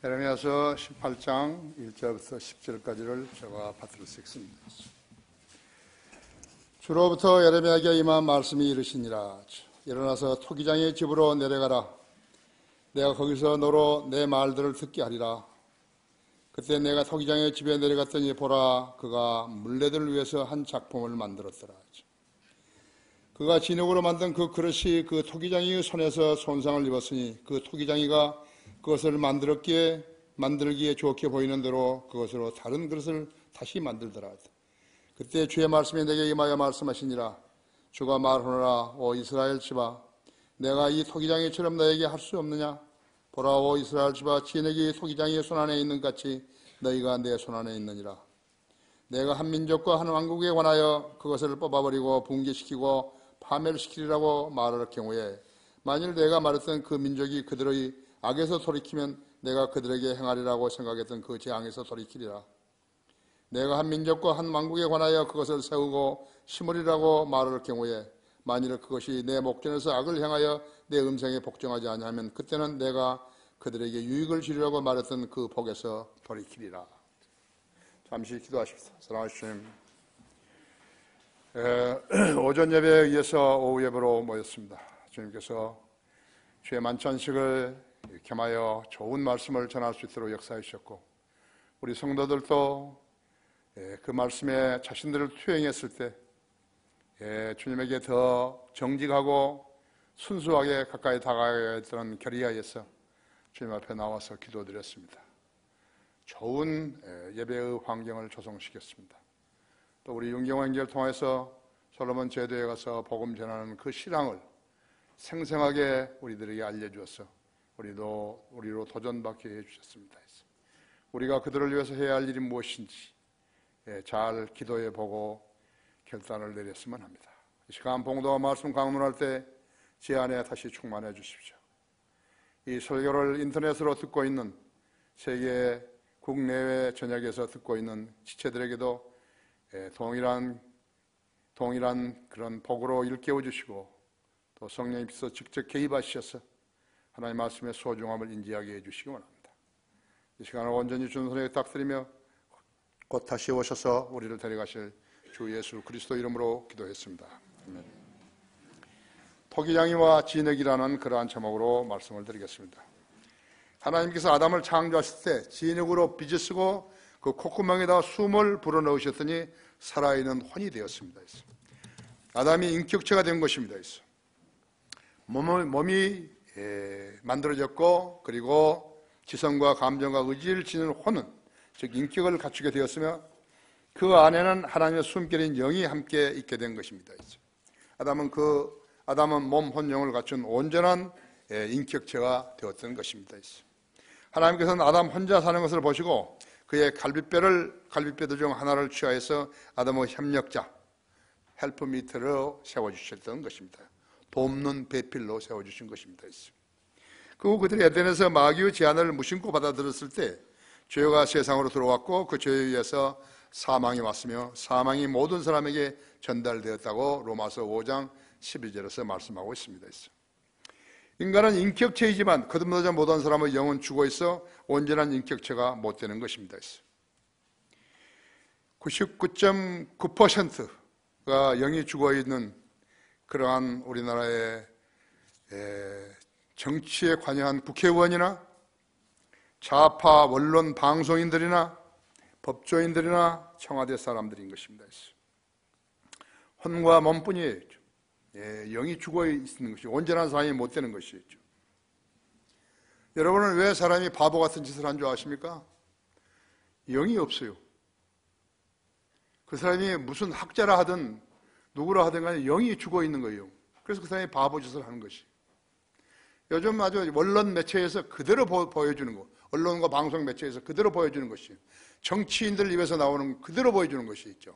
예레미야서 18장 1절부터 10절까지를 제가 받들을 수 있습니다. 주로부터 예레미야에게 임한 말씀이 이르시니라. 일어나서 토기장의 집으로 내려가라. 내가 거기서 너로 내 말들을 듣게 하리라. 그때 내가 토기장의 집에 내려갔더니 보라, 그가 물레들을 위해서 한 작품을 만들었더라. 그가 진흙으로 만든 그 그릇이 그 토기장이의 손에서 손상을 입었으니 그 토기장이가 그것을 만들기에 좋게 보이는 대로 그것으로 다른 그릇을 다시 만들더라. 그때 주의 말씀이 내게 임하여 말씀하시니라. 주가 말하노라. 오 이스라엘 집아, 내가 이 토기장이처럼 너에게 할 수 없느냐? 보라, 오 이스라엘 집아, 진흙이 토기장이의 손 안에 있는 같이 너희가 내 손 안에 있느니라. 내가 한 민족과 한 왕국에 관하여 그것을 뽑아버리고 붕괴시키고 파멸시키리라고 말할 경우에 만일 내가 말했던 그 민족이 그들의 악에서 돌이키면 내가 그들에게 행하리라고 생각했던 그 재앙에서 돌이키리라. 내가 한 민족과 한 왕국에 관하여 그것을 세우고 심으리라고 말할 경우에 만일 그것이 내 목전에서 악을 행하여 내 음성에 복종하지 아니하면 그때는 내가 그들에게 유익을 주리라고 말했던 그 복에서 돌이키리라. 잠시 기도하십시다. 사랑하신 주님, 오전 예배에 의해서 오후 예배로 모였습니다. 주님께서 주의 만찬식을 겸하여 좋은 말씀을 전할 수 있도록 역사해 주셨고, 우리 성도들도 그 말씀에 자신들을 투영했을 때 주님에게 더 정직하고 순수하게 가까이 다가가야 했던 결의하에서 주님 앞에 나와서 기도드렸습니다. 좋은 예배의 환경을 조성시켰습니다. 또 우리 윤경호 형제를 통해서 솔로몬 제도에 가서 복음 전하는 그 실황을 생생하게 우리들에게 알려주어서 우리로 도전받게 해주셨습니다. 우리가 그들을 위해서 해야 할 일이 무엇인지 잘 기도해 보고 결단을 내렸으면 합니다. 이 시간 봉도와 말씀 강론할 때 제 안에 다시 충만해 주십시오. 이 설교를 인터넷으로 듣고 있는 세계 국내외 전역에서 듣고 있는 지체들에게도 동일한 그런 복으로 일깨워 주시고 또 성령님께서 직접 개입하셔서 하나님의 말씀의 소중함을 인지하게 해주시기 원합니다. 이 시간을 온전히 주는 손에 딱 드리며 곧 다시 오셔서 우리를 데려가실 주 예수 그리스도 이름으로 기도했습니다. 아멘. 토기장이와 진흙이라는 그러한 제목으로 말씀을 드리겠습니다. 하나님께서 아담을 창조하실 때 진흙으로 빚을 쓰고 그 콧구멍에다 숨을 불어넣으셨더니 살아있는 혼이 되었습니다. 아담이 인격체가 된 것입니다. 몸이 만들어졌고 그리고 지성과 감정과 의지를 지닌 혼은 즉 인격을 갖추게 되었으며 그 안에는 하나님의 숨결인 영이 함께 있게 된 것입니다. 아담은 몸, 혼, 영을 갖춘 온전한 인격체가 되었던 것입니다. 하나님께서는 아담 혼자 사는 것을 보시고 그의 갈빗뼈 중 하나를 취하여서 아담의 협력자, 헬프미트로 세워주셨던 것입니다. 돕는 배필로 세워주신 것입니다. 그리고 그들이 에덴에서 마귀의 제안을 무심코 받아들였을 때 죄가 세상으로 들어왔고 그 죄에 의해서 사망이 왔으며 사망이 모든 사람에게 전달되었다고 로마서 5장 12절에서 말씀하고 있습니다. 인간은 인격체이지만 거듭나지 못한 사람의 영은 죽어있어 온전한 인격체가 못 되는 것입니다. 99.9%가 영이 죽어있는 그러한 우리나라의 정치에 관여한 국회의원이나 좌파 원론 방송인들이나 법조인들이나 청와대 사람들인 것입니다. 혼과 몸뿐이에요. 영이 죽어있는 것이 온전한 사람이 못 되는 것이죠. 여러분은 왜 사람이 바보 같은 짓을 한 줄 아십니까? 영이 없어요. 그 사람이 무슨 학자라 하든 누구라 하든 간에 영이 죽어있는 거예요. 그래서 그 사람이 바보 짓을 하는 것이. 요즘 아주 언론 매체에서 그대로 보여주는 거, 언론과 방송 매체에서 그대로 보여주는 것이, 정치인들 입에서 나오는 그대로 보여주는 것이 있죠.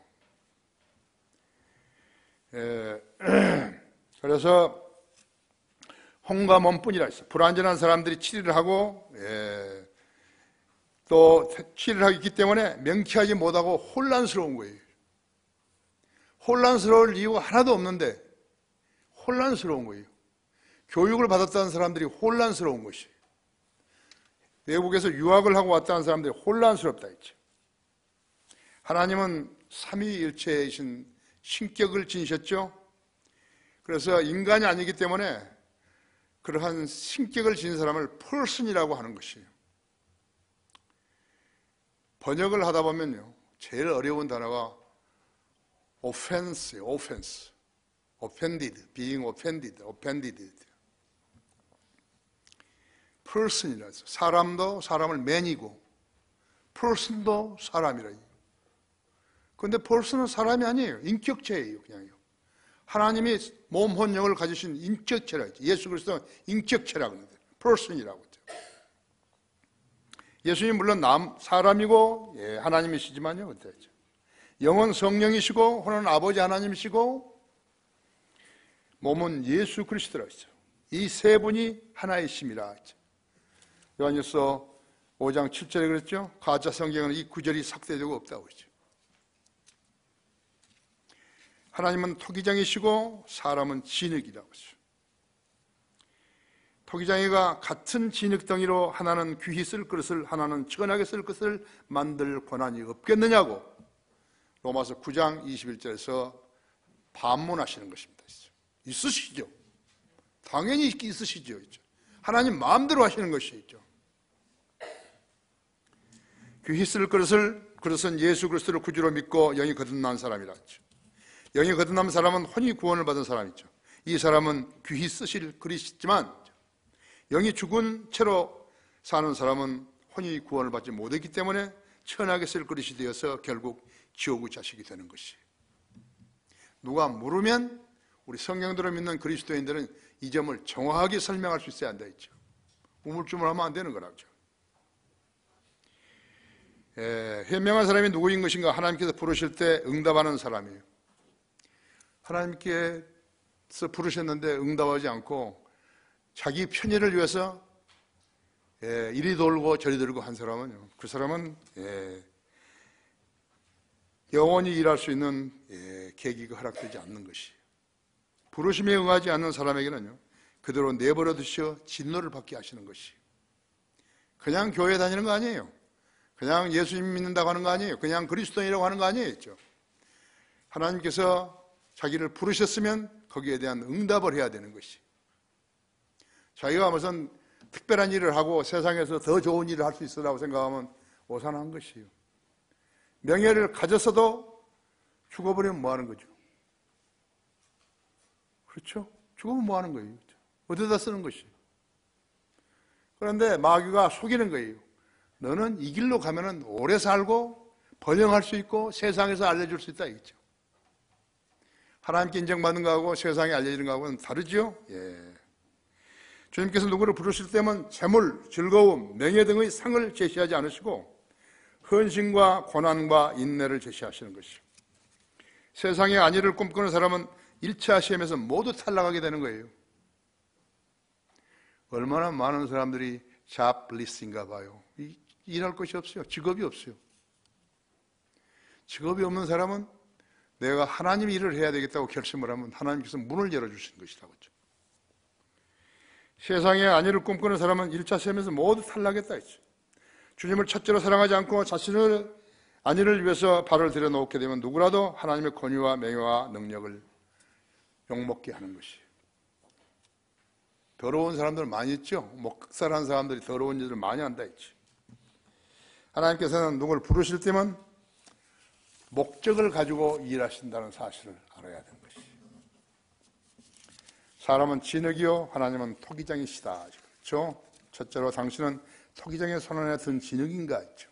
그래서 혼과 몸뿐이라 했어요. 불완전한 사람들이 치리를 하고 또 치리를 하기 때문에 명쾌하지 못하고 혼란스러운 거예요. 혼란스러울 이유가 하나도 없는데 혼란스러운 거예요. 교육을 받았다는 사람들이 혼란스러운 것이에요. 외국에서 유학을 하고 왔다는 사람들이 혼란스럽다 했죠. 하나님은 삼위일체이신 신격을 지니셨죠. 그래서 인간이 아니기 때문에 그러한 신격을 지닌 사람을 person이라고 하는 것이에요. 번역을 하다 보면요, 제일 어려운 단어가 offense, offended, being offended. person이라 해서 사람도 사람을 man이고 person도 사람이라. 그런데 person은 사람이 아니에요. 인격체예요, 그냥요. 하나님이 몸, 혼, 영을 가지신 인격체라 했죠. 예수 그리스도는 인격체라고 합니다. person이라고 했죠. 예수님 물론 사람이고 하나님이시지만요, 그랬죠. 영은 성령이시고 혼은 아버지 하나님이시고 몸은 예수 그리스도라고 했죠. 이 세 분이 하나의 심이라 했죠. 요한일서 5장 7절에 그랬죠. 가짜 성경은 이 구절이 삭제되고 없다고 했죠. 하나님은 토기장이시고 사람은 진흙이라고 했죠. 토기장이가 같은 진흙덩이로 하나는 귀히 쓸 그릇을 하나는 천하게 쓸 것을 만들 권한이 없겠느냐고 로마서 9장 21절에서 반문하시는 것입니다. 있으시죠. 당연히 있으시죠. 하나님 마음대로 하시는 것이죠. 귀히 쓸 그릇은 예수 그리스도를 구주로 믿고 영이 거듭난 사람이라 했죠. 영이 거듭난 사람은 혼이 구원을 받은 사람이죠. 이 사람은 귀히 쓰실 그릇이지만 영이 죽은 채로 사는 사람은 혼이 구원을 받지 못했기 때문에 천하게 쓸 그릇이 되어서 결국 지옥의 자식이 되는 것이에요. 누가 물으면 우리 성경대로 믿는 그리스도인들은 이 점을 정확하게 설명할 수 있어야 한다 했죠. 우물쭈물하면 안 되는 거라죠. 현명한 사람이 누구인 것인가 하나님께서 부르실 때 응답하는 사람이에요. 하나님께서 부르셨는데 응답하지 않고 자기 편의를 위해서 이리 돌고 저리 돌고 한 사람은요, 그 사람은 영원히 일할 수 있는 계기가 허락되지 않는 것이에요. 부르심에 응하지 않는 사람에게는요, 그대로 내버려 두시어 진노를 받게 하시는 것이에요. 그냥 교회 다니는 거 아니에요. 그냥 예수님 믿는다고 하는 거 아니에요. 그냥 그리스도인이라고 하는 거 아니에요. 하나님께서 자기를 부르셨으면 거기에 대한 응답을 해야 되는 것이에요. 자기가 무슨 특별한 일을 하고 세상에서 더 좋은 일을 할 수 있으라고 생각하면 오산한 것이에요. 명예를 가졌어도 죽어버리면 뭐 하는 거죠? 그렇죠? 죽으면 뭐 하는 거예요? 어디다 쓰는 것이에요? 그런데 마귀가 속이는 거예요. 너는 이 길로 가면은 오래 살고 번영할 수 있고 세상에서 알려줄 수 있다 이거죠. 하나님께 인정받는 거하고 세상에 알려지는 거하고는 다르죠. 주님께서 누구를 부르실 때면 재물, 즐거움, 명예 등의 상을 제시하지 않으시고 헌신과 고난과 인내를 제시하시는 것이죠. 세상의 안위를 꿈꾸는 사람은 1차 시험에서 모두 탈락하게 되는 거예요. 얼마나 많은 사람들이 잡리스인가 봐요. 일할 것이 없어요. 직업이 없어요. 직업이 없는 사람은 내가 하나님 일을 해야 되겠다고 결심을 하면 하나님께서 문을 열어주신 것이라고 했죠. 세상의 안위를 꿈꾸는 사람은 1차 시험에서 모두 탈락했다 했죠. 주님을 첫째로 사랑하지 않고 자신을 안위를 위해서 발을 들여놓게 되면 누구라도 하나님의 권위와 명예와 능력을 욕먹게 하는 것이에요. 더러운 사람들 많이 있죠. 목살한 사람들이 더러운 일을 많이 한다 했지. 하나님께서는 누구를 부르실 때면 목적을 가지고 일하신다는 사실을 알아야 되는 것이에요. 사람은 진흙이요 하나님은 토기장이시다. 그렇죠? 첫째로 당신은 토기장의 손안에 든 진흙인가 했죠.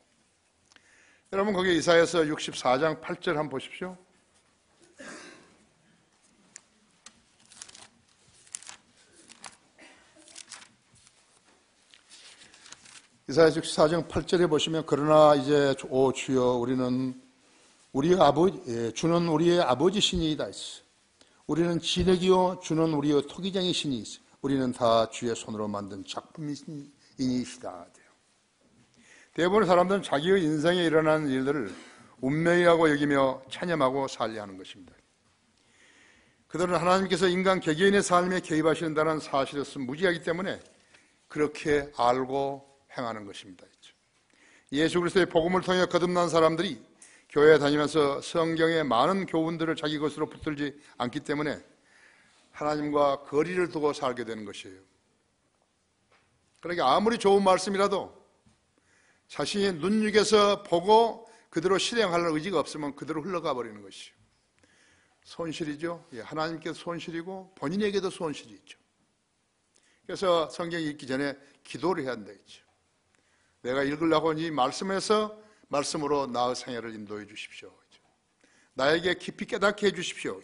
여러분 거기 이사야서 64장 8절 한번 보십시오. 이사야서 64장 8절에 보시면 그러나 이제 오 주여 우리는 우리의 아버지 주는 우리의 아버지 신이다 했어. 우리는 진흙이요 주는 우리의 토기장의 신이 있어. 우리는 다 주의 손으로 만든 작품이시다. 대부분의 사람들은 자기의 인생에 일어나는 일들을 운명이라고 여기며 찬양하고 살려하는 것입니다. 그들은 하나님께서 인간 개개인의 삶에 개입하신다는 사실에서 무지하기 때문에 그렇게 알고 행하는 것입니다. 예수 그리스도의 복음을 통해 거듭난 사람들이 교회에 다니면서 성경의 많은 교훈들을 자기 것으로 붙들지 않기 때문에 하나님과 거리를 두고 살게 되는 것이에요. 그러니까 아무리 좋은 말씀이라도 자신이 눈여겨서 보고 그대로 실행할 의지가 없으면 그대로 흘러가 버리는 것이죠. 손실이죠. 하나님께도 손실이고 본인에게도 손실이 있죠. 그래서 성경 읽기 전에 기도를 해야 한다 했죠. 내가 읽으려고 이 말씀에서 말씀으로 나의 생애를 인도해 주십시오. 나에게 깊이 깨닫게 해 주십시오.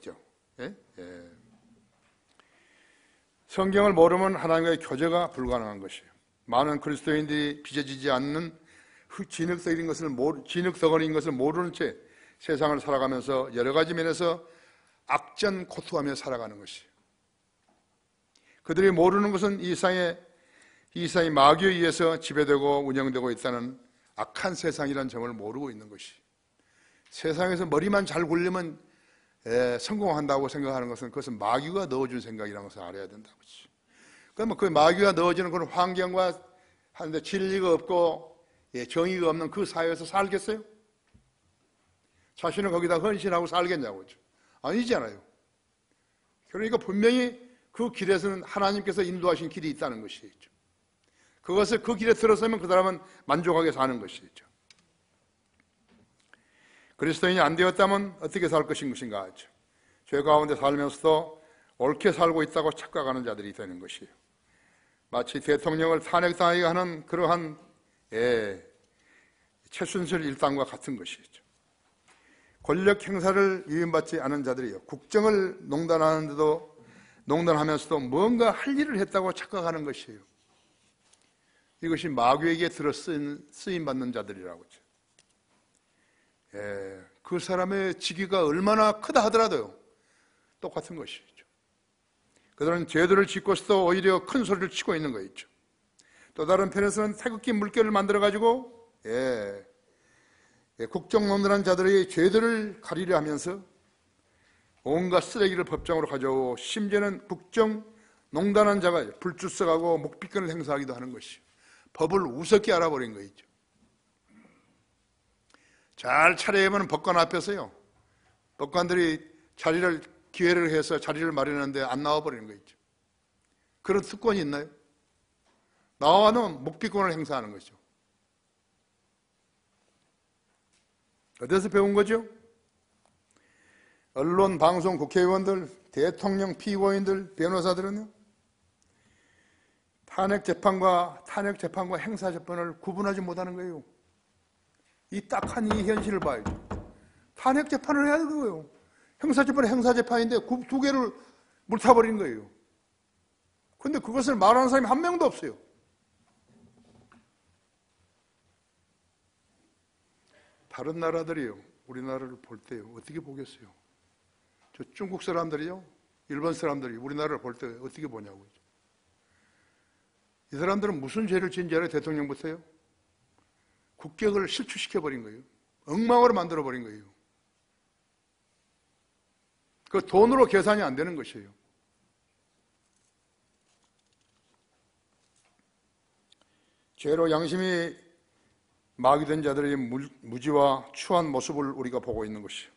성경을 모르면 하나님과의 교제가 불가능한 것이에요. 많은 그리스도인들이 빚어지지 않는 진흙덩어리인 것을 모르는 채 세상을 살아가면서 여러 가지 면에서 악전고투하며 살아가는 것이에요. 그들이 모르는 것은 이 세상이 마귀에 의해서 지배되고 운영되고 있다는 악한 세상이라는 점을 모르고 있는 것이. 세상에서 머리만 잘 굴리면 성공한다고 생각하는 것은 그것은 마귀가 넣어준 생각이라는 것을 알아야 된다고. 그러면 그 마귀가 넣어주는 그런 환경과 하는데 진리가 없고 정의가 없는 그 사회에서 살겠어요? 자신은 거기다 헌신하고 살겠냐고요. 아니잖아요. 그러니까 분명히 그 길에서는 하나님께서 인도하신 길이 있다는 것이죠. 그것을 그 길에 들어서면 그 사람은 만족하게 사는 것이죠. 그리스도인이 안 되었다면 어떻게 살 것인가 하죠. 죄 가운데 살면서도 옳게 살고 있다고 착각하는 자들이 되는 것이에요. 마치 대통령을 탄핵당하게 하는 그러한 최순실 일당과 같은 것이죠. 권력 행사를 위임받지 않은 자들이요, 국정을 농단하면서도 뭔가 할 일을 했다고 착각하는 것이에요. 이것이 마귀에게 들어 쓰임받는 자들이라고 하죠. 그 사람의 직위가 얼마나 크다 하더라도요, 똑같은 것이죠. 그들은 죄들을 짓고서도 오히려 큰 소리를 치고 있는 거있죠. 또 다른 편에서는 태극기 물결을 만들어가지고 국정농단한 자들의 죄들을 가리려 하면서 온갖 쓰레기를 법정으로 가져오고 심지어는 국정농단한 자가 불출석하고 목비권을 행사하기도 하는 것이죠. 법을 우습게 알아버린 거있죠. 잘 차려야만 법관 앞에서요, 법관들이 기회를 해서 자리를 마련하는데 안 나와버리는 거있죠. 그런 특권이 있나요? 나와는 목비권을 행사하는 거죠. 어디서 배운 거죠? 언론, 방송, 국회의원들, 대통령, 피고인들, 변호사들은요, 탄핵재판과 행사재판을 구분하지 못하는 거예요. 이 딱한 이 현실을 봐야죠. 탄핵재판을 해야 되는 거예요. 행사재판은 행사재판인데 두 개를 물타버린 거예요. 그런데 그것을 말하는 사람이 한 명도 없어요. 다른 나라들이요, 우리나라를 볼 때요, 어떻게 보겠어요? 저 중국 사람들이요, 일본 사람들이 우리나라를 볼 때 어떻게 보냐고요. 이 사람들은 무슨 죄를 지은 줄 알아요? 대통령부터요? 국격을 실추시켜버린 거예요. 엉망으로 만들어버린 거예요. 그 돈으로 계산이 안 되는 것이에요. 죄로 양심이 마귀된 자들의 무지와 추한 모습을 우리가 보고 있는 것이에요.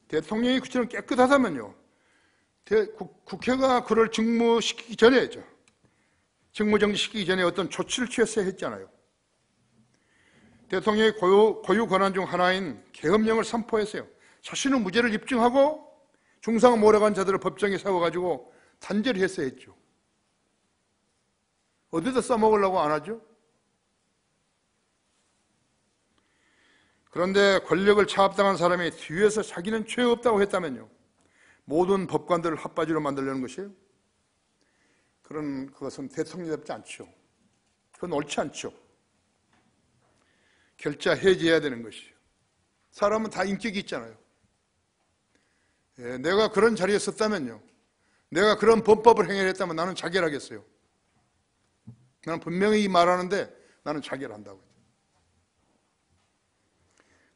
대통령이 그처럼 깨끗하다면요, 국회가 그를 직무정지시키기 전에 어떤 조치를 취했어야 했잖아요. 대통령의 고유 권한 중 하나인 계엄령을 선포했어요. 자신은 무죄를 입증하고 중상 몰아간 자들을 법정에 세워가지고 단죄를 했어야 했죠. 어디다 써먹으려고 안 하죠? 그런데 권력을 차압당한 사람이 뒤에서 자기는 죄 없다고 했다면요, 모든 법관들을 핫바지로 만들려는 것이에요. 그것은 대통령답지 않죠. 그건 옳지 않죠. 결자 해지해야 되는 것이에요. 사람은 다 인격이 있잖아요. 내가 그런 자리에 섰다면요, 내가 그런 범법을 행해했다면 나는 자결하겠어요. 나는 분명히 말하는데 나는 자결한다고요.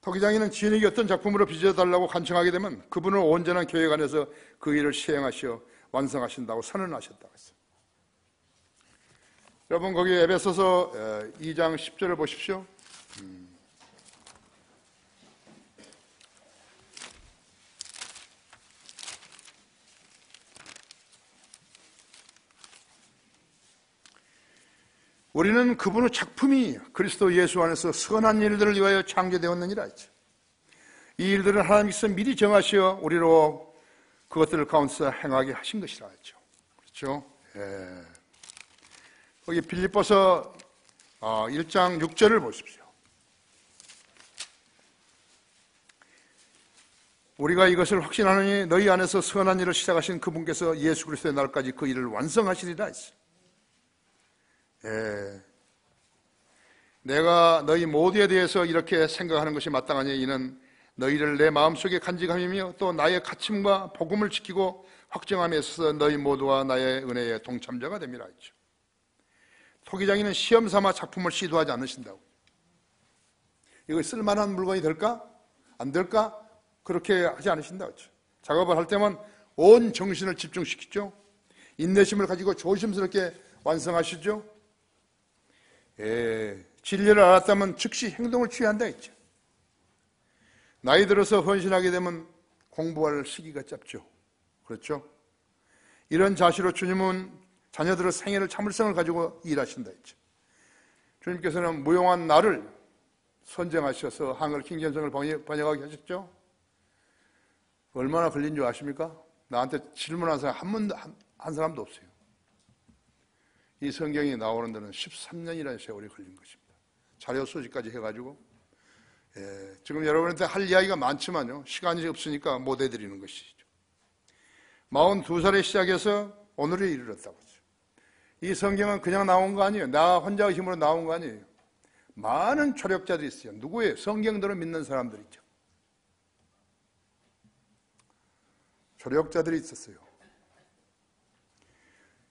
토기장이는 지인에게 어떤 작품으로 빚어달라고 간청하게 되면 그분을 온전한 계획 안에서 그 일을 시행하시어 완성하신다고 선언하셨다고 했어요. 여러분 거기 에베소서 2장 10절을 보십시오. 우리는 그분의 작품이 그리스도 예수 안에서 선한 일들을 위하여 창조되었느니라 했죠. 이 일들은 하나님께서 미리 정하시어 우리로 그것들을 가운데서 행하게 하신 것이라 했죠. 그렇죠? 예. 거기 빌립보서 1장 6절을 보십시오. 우리가 이것을 확신하느니 너희 안에서 선한 일을 시작하신 그분께서 예수 그리스도의 날까지 그 일을 완성하시리라 했어요. 예. 내가 너희 모두에 대해서 이렇게 생각하는 것이 마땅하니 이는 너희를 내 마음속에 간직함이며 또 나의 가침과 복음을 지키고 확정함에 있어서 너희 모두와 나의 은혜의 동참자가 됨이라 했죠. 토기장이는 시험 삼아 작품을 시도하지 않으신다고. 이거 쓸만한 물건이 될까? 안 될까? 그렇게 하지 않으신다고 했죠. 작업을 할 때만 온 정신을 집중시키죠. 인내심을 가지고 조심스럽게 완성하시죠. 예, 진리를 알았다면 즉시 행동을 취한다 했죠. 나이 들어서 헌신하게 되면 공부할 시기가 짧죠. 그렇죠? 이런 자세로 주님은 자녀들의 생애를 참을성을 가지고 일하신다 했죠. 주님께서는 무용한 나를 선정하셔서 한글 킹젠성을 번역하게 하셨죠. 얼마나 걸린 줄 아십니까? 나한테 질문한 사람 한 사람도 없어요. 이 성경이 나오는 데는 13년이라는 세월이 걸린 것입니다. 자료 소지까지 해가지고. 예, 지금 여러분한테 할 이야기가 많지만요, 시간이 없으니까 못 해드리는 것이죠. 42살에 시작해서 오늘에 이르렀다고 하죠. 이 성경은 그냥 나온 거 아니에요. 나 혼자의 힘으로 나온 거 아니에요. 많은 조력자들이 있어요. 누구예요? 성경대로 믿는 사람들이죠. 조력자들이 있었어요.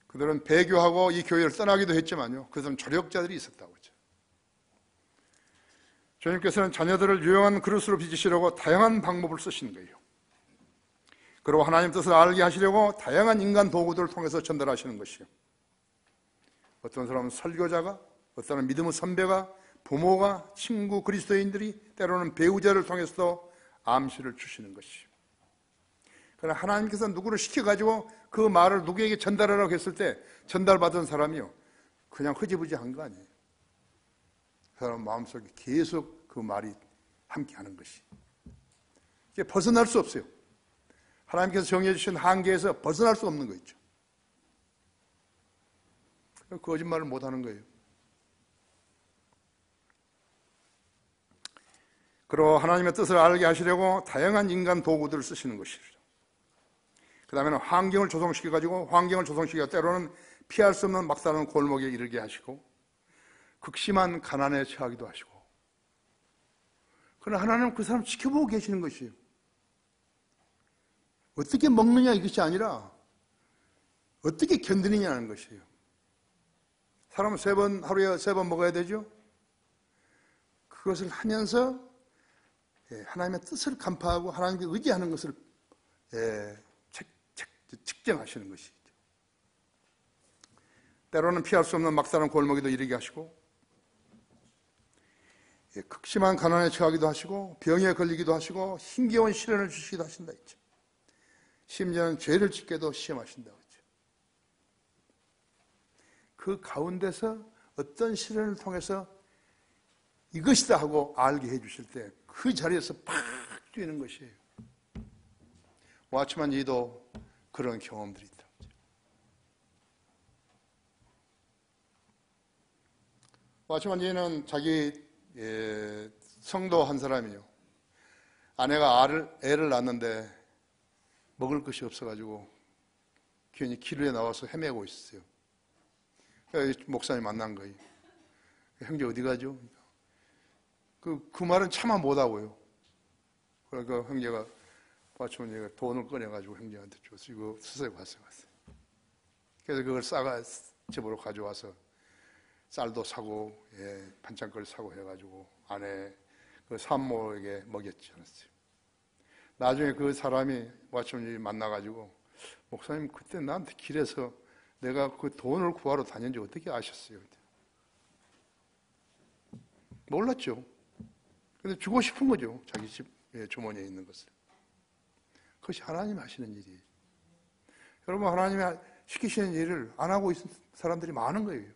그들은 배교하고 이 교회를 떠나기도 했지만요, 그들은 조력자들이 있었다고 하죠. 주님께서는 자녀들을 유용한 그릇으로 빚으시려고 다양한 방법을 쓰신 거예요. 그리고 하나님 뜻을 알게 하시려고 다양한 인간 도구들을 통해서 전달하시는 것이요. 어떤 사람은 설교자가, 어떤 사람은 믿음의 선배가, 부모가, 친구, 그리스도인들이, 때로는 배우자를 통해서도 암시를 주시는 것이요. 그러나 하나님께서 누구를 시켜가지고 그 말을 누구에게 전달하라고 했을 때 전달받은 사람이요, 그냥 흐지부지한 거 아니에요. 그 사람 마음속에 계속 그 말이 함께하는 것이. 이게 벗어날 수 없어요. 하나님께서 정해 주신 한계에서 벗어날 수 없는 거 있죠. 거짓말을 못하는 거예요. 그리고 하나님의 뜻을 알게 하시려고 다양한 인간 도구들을 쓰시는 것이죠. 그 다음에는 환경을 조성시켜가지고, 환경을 조성시켜 때로는 피할 수 없는 막다른 골목에 이르게 하시고, 극심한 가난에 처하기도 하시고. 그러나 하나님은 그 사람 지켜보고 계시는 것이에요. 어떻게 먹느냐 이것이 아니라 어떻게 견디느냐는 것이에요. 사람은 하루에 3번 먹어야 되죠. 그것을 하면서 하나님의 뜻을 간파하고 하나님께 의지하는 것을 측정하시는 것이죠. 때로는 피할 수 없는 막다른 골목에도 이르게 하시고, 극심한 가난에 처하기도 하시고, 병에 걸리기도 하시고, 힘겨운 시련을 주시기도 하신다 했죠. 심지어는 죄를 짓게도 시험하신다고 했죠. 그 가운데서 어떤 시련을 통해서 이것이다 하고 알게 해주실 때 그 자리에서 팍 뛰는 것이에요. 와치만 이도 그런 경험들이 있다. 와치만 이는 자기 성도 한 사람이요, 아내가 애를 낳았는데 먹을 것이 없어가지고 괜히 길에 나와서 헤매고 있었어요. 그래서 목사님 만난 거예요. 형제 어디 가죠? 그 말은 차마 못하고요. 그러니까 형제가, 와치만이가 돈을 꺼내가지고 형제한테 줬어. 이거 수서에 갔어요. 그래서 그걸 집으로 가져와서 쌀도 사고, 반찬거리 사고 해가지고 아내 그 산모에게 먹였지 않았어요. 나중에 그 사람이 와치만이 만나가지고, 목사님 그때 나한테 길에서 내가 그 돈을 구하러 다녔는지 어떻게 아셨어요? 몰랐죠. 근데 주고 싶은 거죠. 자기 집 주머니에 있는 것을. 그것이 하나님 하시는 일이에요. 여러분, 하나님이 시키시는 일을 안 하고 있는 사람들이 많은 거예요.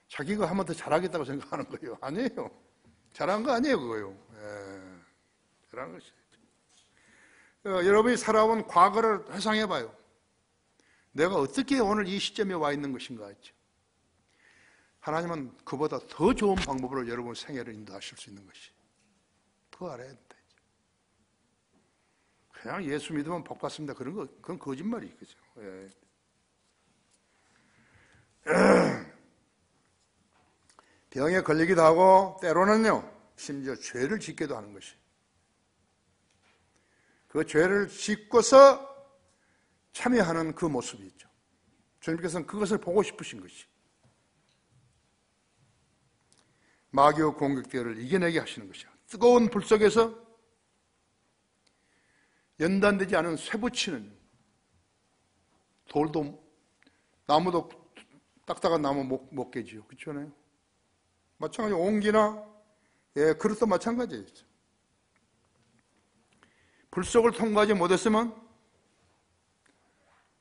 자기가 하면 더 잘하겠다고 생각하는 거예요. 아니에요. 잘한 거 아니에요, 그거요. 잘한 것이. 여러분이 살아온 과거를 회상해 봐요. 내가 어떻게 오늘 이 시점에 와 있는 것인가 했죠. 하나님은 그보다 더 좋은 방법으로 여러분 생애를 인도하실 수 있는 것이. 그거 알아야 된다. 그냥 예수 믿으면 복 받습니다. 그런 거, 그건 거짓말이에요. 그죠? 병에 걸리기도 하고, 때로는요, 심지어 죄를 짓기도 하는 것이. 그 죄를 짓고서 참여하는 그 모습이 있죠. 주님께서는 그것을 보고 싶으신 것이. 마귀의 공격들을 이겨내게 하시는 것이야. 뜨거운 불 속에서 연단되지 않은 쇠붙이는 돌도, 나무도 딱딱한 나무 못 깨지요. 그렇잖아요. 마찬가지로 옹기나 그릇도 마찬가지예요. 불 속을 통과하지 못했으면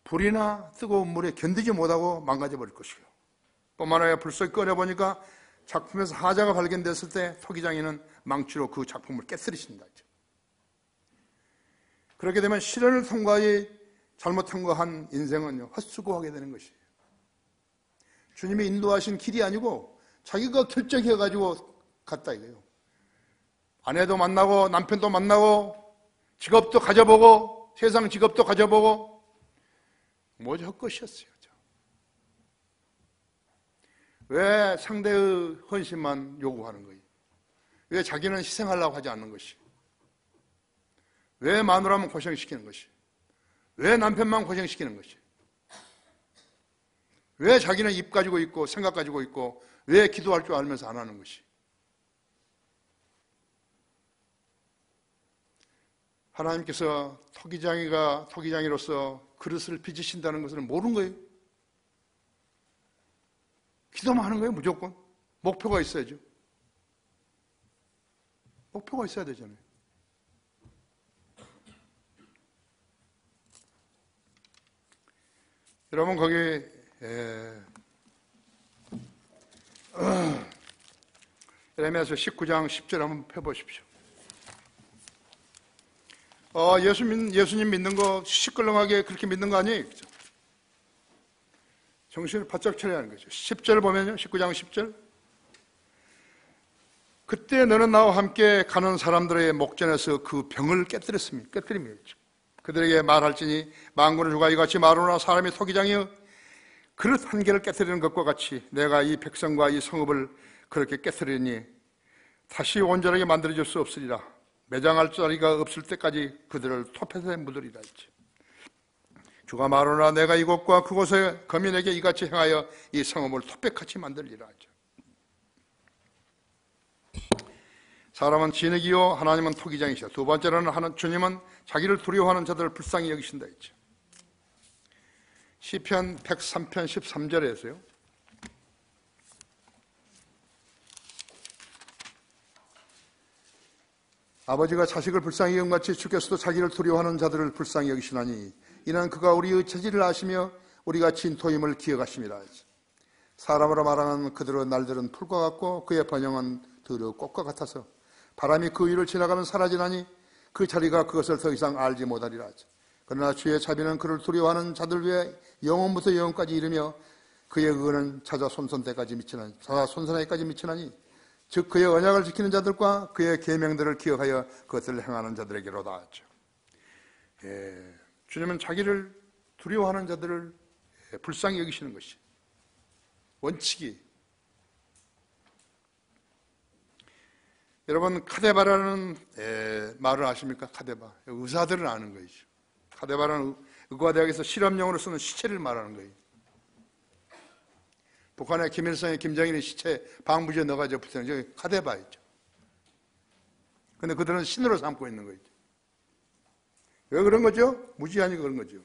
불이나 뜨거운 물에 견디지 못하고 망가져 버릴 것이고, 뿐만 아니라 불 속에 꺼내보니까 작품에서 하자가 발견됐을 때 토기장이는 망치로 그 작품을 깨뜨리신다. 그렇게 되면 시련을 통과하지 잘못한 거 한 인생은요, 헛수고하게 되는 것이에요. 주님이 인도하신 길이 아니고 자기가 결정해가지고 갔다 이거예요. 아내도 만나고 남편도 만나고 직업도 가져보고 세상 직업도 가져보고 모두 헛것이었어요. 왜 상대의 헌신만 요구하는 거예요? 왜 자기는 희생하려고 하지 않는 것이? 왜 마누라만 고생시키는 것이? 왜 남편만 고생시키는 것이? 왜 자기는 입 가지고 있고 생각 가지고 있고 왜 기도할 줄 알면서 안 하는 것이? 하나님께서 토기장이로서 그릇을 빚으신다는 것을 모르는 거예요. 기도만 하는 거예요, 무조건. 목표가 있어야죠. 목표가 있어야 되잖아요. 여러분, 거기 예레미야서 19장 10절 한번 펴보십시오. 예수님 믿는 거 시끌렁하게 그렇게 믿는 거 아니에요? 그죠? 정신을 바짝 차려야 하는 거죠. 10절 보면요, 19장 10절. 그때 너는 나와 함께 가는 사람들의 목전에서 그 병을 깨뜨립니다. 그들에게 말할지니 만군의 주가 이같이 말하노라. 사람이 토기장이여 그릇 한 개를 깨뜨리는 것과 같이 내가 이 백성과 이 성읍을 그렇게 깨뜨리니 다시 온전하게 만들어줄 수 없으리라. 매장할 자리가 없을 때까지 그들을 토펫에 묻으리라 했지. 주가 말하노라. 내가 이곳과 그곳에 거민에게 이같이 행하여 이 성읍을 토펫같이 만들리라 하죠. 사람은 진흙이요 하나님은 토기장이시다. 두 번째로는 주님은 자기를 두려워하는 자들을 불쌍히 여기신다 했죠. 시편 103편 13절에서요. 아버지가 자식을 불쌍히 여김같이 주께서도 자기를 두려워하는 자들을 불쌍히 여기시나니 이는 그가 우리의 체질을 아시며 우리가 진토임을 기억하심이라. 사람으로 말하는 그들의 날들은 풀과 같고 그의 번영은 들의 꽃과 같아서 바람이 그 위를 지나가면 사라지나니 그 자리가 그것을 더 이상 알지 못하리라. 그러나 주의 자비는 그를 두려워하는 자들 위에 영원부터 영원까지 이르며 그의 의는 자손손대까지 미치나니 즉 그의 언약을 지키는 자들과 그의 계명들을 기억하여 그것을 행하는 자들에게로다 하죠. 주님은 자기를 두려워하는 자들을 불쌍히 여기시는 것이 원칙이. 여러분, 카데바라는 말을 아십니까? 카데바. 의사들은 아는 거죠. 카데바라는 의과대학에서 실험용으로 쓰는 시체를 말하는 거예요. 북한의 김일성의 김정일의 시체 방부제 넣어가지고 붙이는 저기 카데바 있죠. 근데 그들은 신으로 삼고 있는 거죠. 왜 그런 거죠? 무지하니 그런 거죠.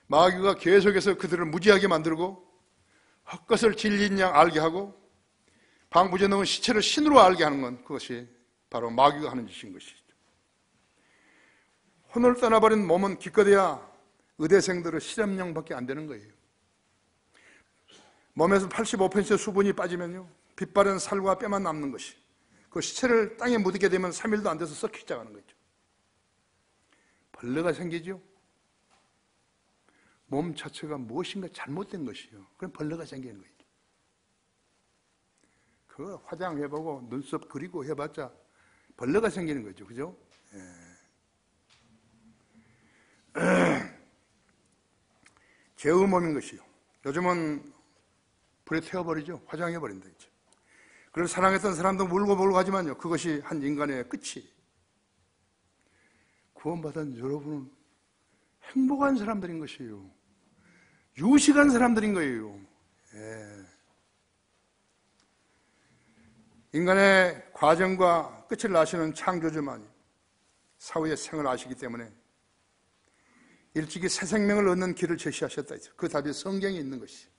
마귀가 계속해서 그들을 무지하게 만들고 헛것을 진리인 양 알게 하고 방부제능은 시체를 신으로 알게 하는 건 그것이 바로 마귀가 하는 짓인 것이죠. 혼을 떠나버린 몸은 기껏해야 의대생들의 실험용밖에 안 되는 거예요. 몸에서 85% 수분이 빠지면요, 빛바랜 살과 뼈만 남는 것이, 그 시체를 땅에 묻게 되면 3일도 안 돼서 썩기 시작하는 거죠. 벌레가 생기죠. 몸 자체가 무엇인가 잘못된 것이요, 그럼 벌레가 생기는 거예요. 그거 화장해보고 눈썹 그리고 해봤자 벌레가 생기는 거죠. 그죠? 죄의 몸인 것이요. 요즘은 불에 태워버리죠. 화장해버린다. 이제. 그래서 사랑했던 사람도 울고불고 하지만요, 그것이 한 인간의 끝이. 구원받은 여러분은 행복한 사람들인 것이에요. 유식한 사람들인 거예요. 인간의 과정과 끝을 아시는 창조주만이 사후의 생을 아시기 때문에 일찍이 새 생명을 얻는 길을 제시하셨다. 그 답이 성경에 있는 것이에요.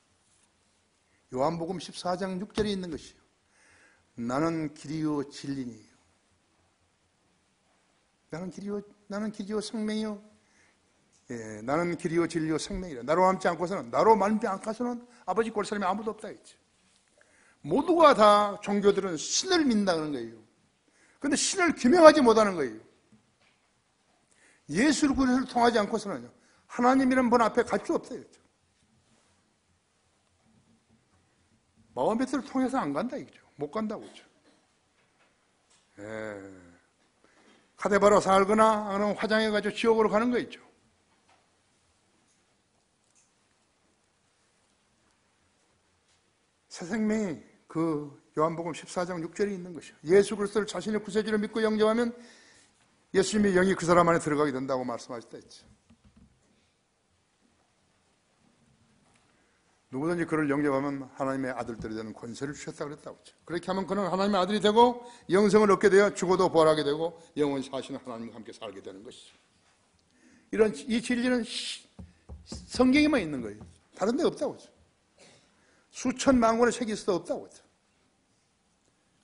요한복음 14장 6절에 있는 것이에요. 나는 길이요 진리니요. 나는 길이요 생명이요. 나는 길이요 진리요 생명이라. 나로 함지 않고서는, 나로 말미암지 않고서는 아버지 꼴 사람이 아무도 없다 했죠. 모두가 다 종교들은 신을 믿는다는 거예요. 그런데 신을 규명하지 못하는 거예요. 예수를 그리스도를 통하지 않고서는 하나님이라는 분 앞에 갈 수 없어요. 마음의 뜻을 통해서 안 간다 이거죠. 못 간다고 그죠. 카데바로 살거나 아니면 화장해가지고 지옥으로 가는 거 있죠. 새 생명이 그 요한복음 14장 6절에 있는 것이요. 예수 그리스도를 자신의 구세주로 믿고 영접하면 예수님의 영이 그 사람 안에 들어가게 된다고 말씀하셨다 했죠. 누구든지 그를 영접하면 하나님의 아들들이 되는 권세를 주셨다고 그랬다고 했죠. 그렇게 하면 그는 하나님의 아들이 되고 영생을 얻게 되어 죽어도 부활하게 되고 영원히 사시는 하나님과 함께 살게 되는 것이죠. 이 진리는 성경에만 있는 거예요. 다른 데 없다고 했죠. 수천만 권의 책이 있어도 없다고 했죠.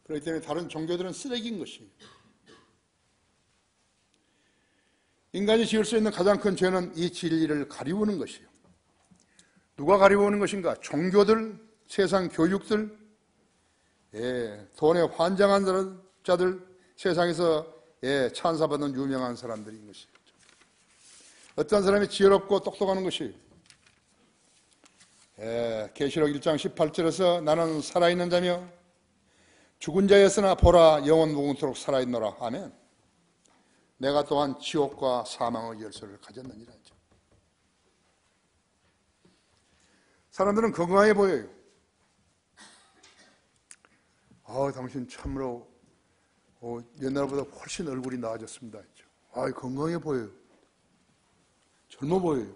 그렇기 때문에 다른 종교들은 쓰레기인 것이에요. 인간이 지을 수 있는 가장 큰 죄는 이 진리를 가리우는 것이에요. 누가 가리우는 것인가? 종교들, 세상 교육들, 돈에 환장한 자들, 세상에서 찬사받는 유명한 사람들인 것이죠. 어떤 사람이 지혜롭고 똑똑한 것이 계시록 1장 18절에서 나는 살아있는 자며 죽은 자였으나 보라 영원 무궁토록 살아있노라. 아멘. 내가 또한 지옥과 사망의 열쇠를 가졌느니라. 사람들은 건강해 보여요. 당신 참으로 옛날보다 훨씬 얼굴이 나아졌습니다. 건강해 보여요. 젊어 보여요.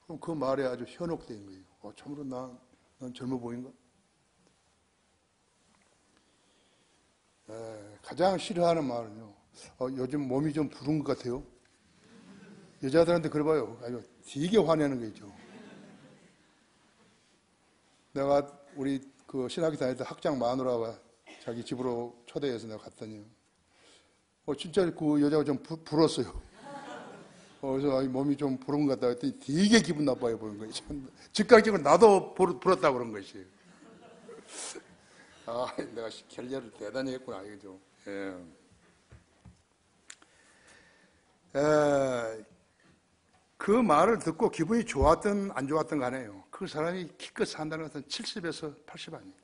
그럼 그 말에 아주 현혹된 거예요. 참으로 난 젊어 보인가? 가장 싫어하는 말은요, 요즘 몸이 좀 부른 것 같아요. 여자들한테 그래봐요. 아주 되게 화내는 거죠. 내가 우리 그 신학교 다닐 때 학장 마누라가 자기 집으로 초대해서 내가 갔더니 진짜 그 여자가 좀 불었어요. 그래서 몸이 좀 부른 것 같다 했더니 되게 기분 나빠요 보는 거예요. 즉각적으로 나도 불었다고 그런 것이에요. 내가 결례를 대단히 했구나 이거죠. 그 말을 듣고 기분이 좋았든 안 좋았든 간에요. 그 사람이 기껏 산다는 것은 70에서 80 아니에요.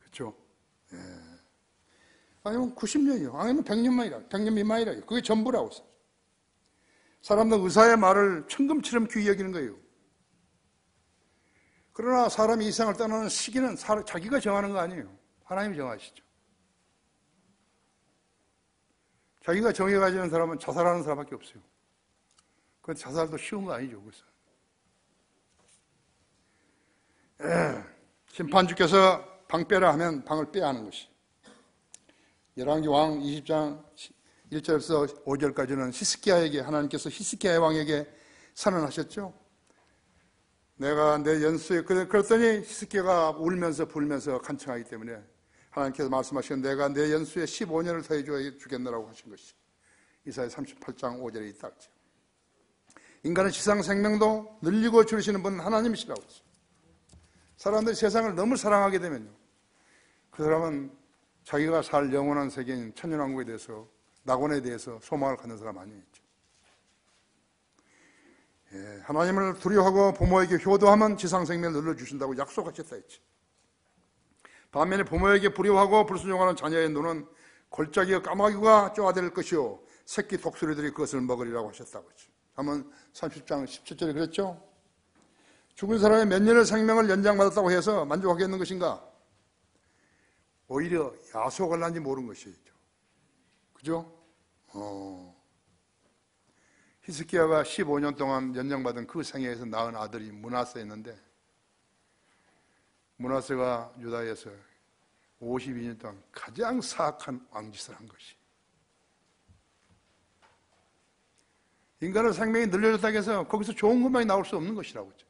그렇죠? 아니면 90년이요. 아니면 100년만이라, 100년 미만이라. 그게 전부라고. 사람들은 의사의 말을 천금처럼 귀히 여기는 거예요. 그러나 사람이 이 세상을 떠나는 시기는 자기가 정하는 거 아니에요. 하나님이 정하시죠. 자기가 정해가지는 사람은 자살하는 사람밖에 없어요. 그 자살도 쉬운 거 아니죠. 그래서 심판주께서 방 빼라 하면 방을 빼야 하는 것이. 열왕기 왕 20장 1절에서 5절까지는 히스기야에게, 하나님께서 히스기야 왕에게 선언하셨죠. 내가 내 연수에, 그랬더니 히스기야가 울면서 불면서 간청하기 때문에 하나님께서 말씀하신 내가 내 연수에 15년을 더해 주겠노라고 하신 것이 이사야 38장 5절에 있다. 인간의 지상 생명도 늘리고 줄이시는 분은 하나님이시라고 했어요. 사람들이 세상을 너무 사랑하게 되면요, 그 사람은 자기가 살 영원한 세계인 천년왕국에 대해서, 낙원에 대해서 소망을 갖는 사람 아니겠죠. 예, 하나님을 두려워하고 부모에게 효도하면 지상 생명을 늘려주신다고 약속하셨다 했지. 반면에 부모에게 불효하고 불순종하는 자녀의 눈은 골짜기와 까마귀가 쪼아댈 것이요 새끼 독수리들이 그것을 먹으리라고 하셨다고 했죠. 잠언 30장 17절에 그랬죠. 죽은 사람의 몇 년의 생명을 연장받았다고 해서 만족하겠는 것인가? 오히려 야속을 난지 모르는 것이죠. 그죠? 히스기야가 15년 동안 연장받은 그 생애에서 낳은 아들이 므낫세였는데, 므낫세가 유다에서 52년 동안 가장 사악한 왕짓을 한 것이, 인간의 생명이 늘려졌다고 해서 거기서 좋은 것만이 나올 수 없는 것이라고 했죠.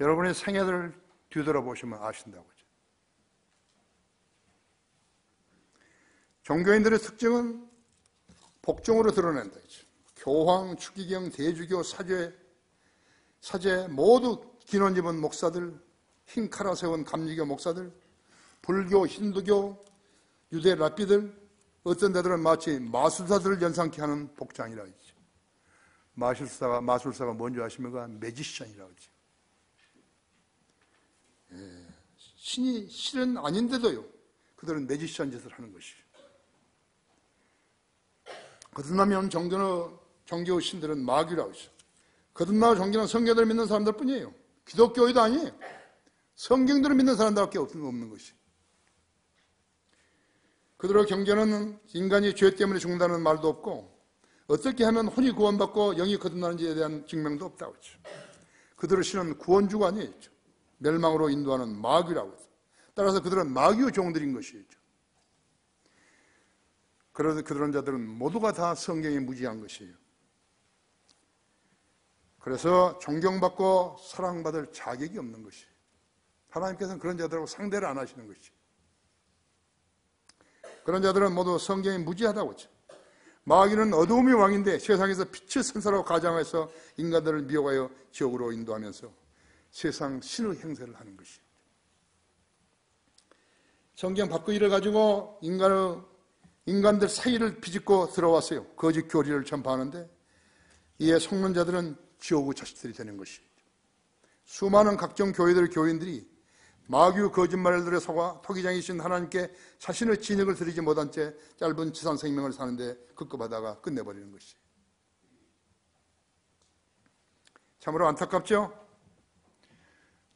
여러분의 생애를 뒤돌아보시면 아신다고 했죠. 종교인들의 특징은 복종으로 드러낸다 했죠. 교황, 추기경, 대주교, 사제 모두 긴 옷 입은 목사들, 흰 카라 세운 감리교 목사들, 불교, 힌두교, 유대 랍비들, 어떤 데들은 마치 마술사들을 연상케 하는 복장이라 했죠. 마술사가 뭔지 아십니까? 매지션이라고 했죠. 예, 신이 실은 아닌데도요, 그들은 매지션 짓을 하는 것이죠. 거듭나면 종교 신들은 마귀라고 했죠. 거듭나고 종교는 성경들을 믿는 사람들 뿐이에요. 기독교회도 아니에요. 성경들을 믿는 사람들밖에 없는 것이. 그들의 경계는 인간이 죄 때문에 죽는다는 말도 없고, 어떻게 하면 혼이 구원받고 영이 거듭나는지에 대한 증명도 없다고 했죠. 그들의 신은 구원주가 아니었죠. 멸망으로 인도하는 마귀라고 했죠. 따라서 그들은 마귀의 종들인 것이죠. 그런 자들은 모두가 다 성경에 무지한 것이에요. 그래서 존경받고 사랑받을 자격이 없는 것이에요. 하나님께서는 그런 자들하고 상대를 안 하시는 것이에요. 그런 자들은 모두 성경에 무지하다고 했죠. 마귀는 어두움의 왕인데 세상에서 빛의 선사라고 가장해서 인간들을 미혹하여 지옥으로 인도하면서 세상 신의 행세를 하는 것이에요. 성경 밖의 가지고 인간들 사이를 비집고 들어왔어요. 거짓 교리를 전파하는데 이에 속는 자들은 지옥의 자식들이 되는 것이죠. 수많은 각종 교회들의 교인들이 마귀의 거짓말들에 속아 토기장이신 하나님께 자신의 진액을 드리지 못한 채 짧은 지상 생명을 사는데 급급하다가 끝내버리는 것이죠. 참으로 안타깝죠?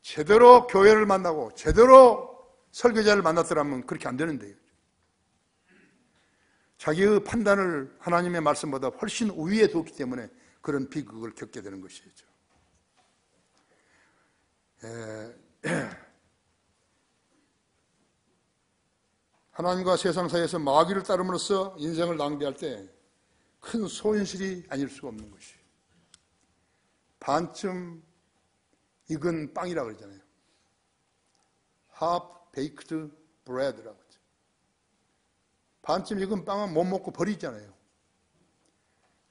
제대로 교회를 만나고 제대로 설교자를 만났더라면 그렇게 안 되는데요. 자기의 판단을 하나님의 말씀보다 훨씬 우위에 뒀기 때문에 그런 비극을 겪게 되는 것이죠. 하나님과 세상 사이에서 마귀를 따름으로써 인생을 낭비할 때 큰 손실이 아닐 수가 없는 것이에요. 반쯤 익은 빵이라고 그러잖아요. half baked bread라고 하죠. 반쯤 익은 빵은 못 먹고 버리잖아요.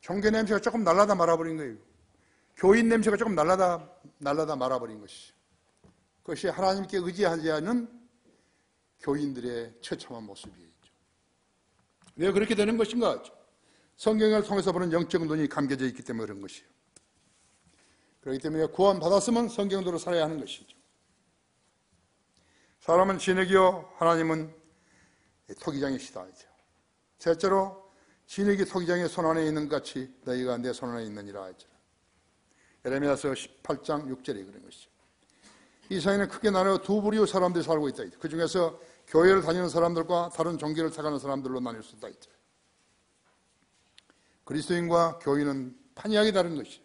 종교 냄새가 조금 날라다 말아버린 거예요. 교인 냄새가 조금 날라다 말아버린 것이죠. 그것이 하나님께 의지하지 않은 교인들의 처참한 모습이죠. 왜 그렇게 되는 것인가? 성경을 통해서 보는 영적 눈이 감겨져 있기 때문에 그런 것이에요. 그렇기 때문에 구원받았으면 성경대로 살아야 하는 것이죠. 사람은 진흙이요 하나님은 토기장이시다. 셋째로 진흙이 토기장의 손안에 있는 것 같이 너희가 내 손안에 있느니라 했죠. 예레미야서 18장 6절에 그런 것이죠. 이 사회는 크게 나눠 두 부류의 사람들이 살고 있다. 그 중에서 교회를 다니는 사람들과 다른 종교를 택하는 사람들로 나뉠 수 있다. 그리스도인과 교인은 판이하게 다른 것이죠.